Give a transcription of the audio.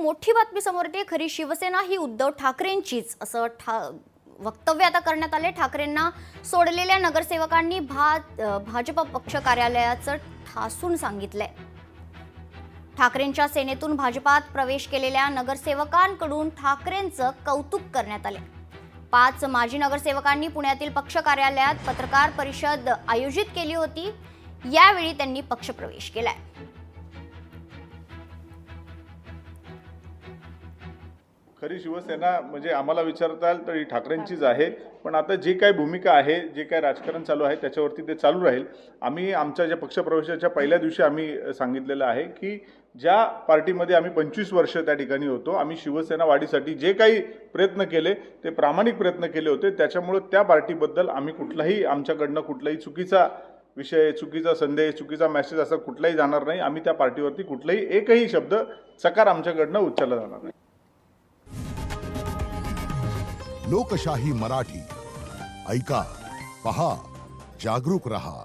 मोठी बातमी समोर येते। खरी शिवसेना ही उद्धव ठाकरेंचीच असं वक्तव्य आता करण्यात आले। ठाकरेंना सोडलेल्या नगरसेवकांनी भाजप पक्ष कार्यालयाचं ठासून सांगितलंय। ठाकरेंच्या सेनेतून भाजपात प्रवेश केलेल्या नगरसेवकांकडून ठाकरेंचं कौतुक करण्यात आले। 5 माजी नगरसेवकांनी पुण्यातील पक्ष कार्यालयात पत्रकार परिषद आयोजित केली होती। यावेळी त्यांनी पक्ष प्रवेश केलाय। खरी शिवसेना म्हणजे आम्हाला विचारताल तर ही ठाकरेंचीच आहे। पण आता जी काही भूमिका आहे, जे काही राजकारण चालू आहे त्याच्यावरती ते चालू राहील। आम्ही आमच्या ज्या पक्षप्रवेशाच्या पहिल्या दिवशी आम्ही सांगितलेलं आहे की ज्या पार्टीमध्ये आम्ही 25 वर्ष त्या ठिकाणी होतो, आम्ही शिवसेना वाढीसाठी जे काही प्रयत्न केले ते प्रामाणिक प्रयत्न केले होते। त्याच्यामुळे त्या पार्टीबद्दल आम्ही कुठलाही आमच्याकडनं कुठलाही चुकीचा विषय, चुकीचा संदेश, चुकीचा मेसेज असा कुठलाही जाणार नाही। आम्ही त्या पार्टीवरती कुठलाही एकही शब्द चकार आमच्याकडनं उच्चारला जाणार नाही। लोकशाही मराठी ऐका, पहा, जागरूक रहा।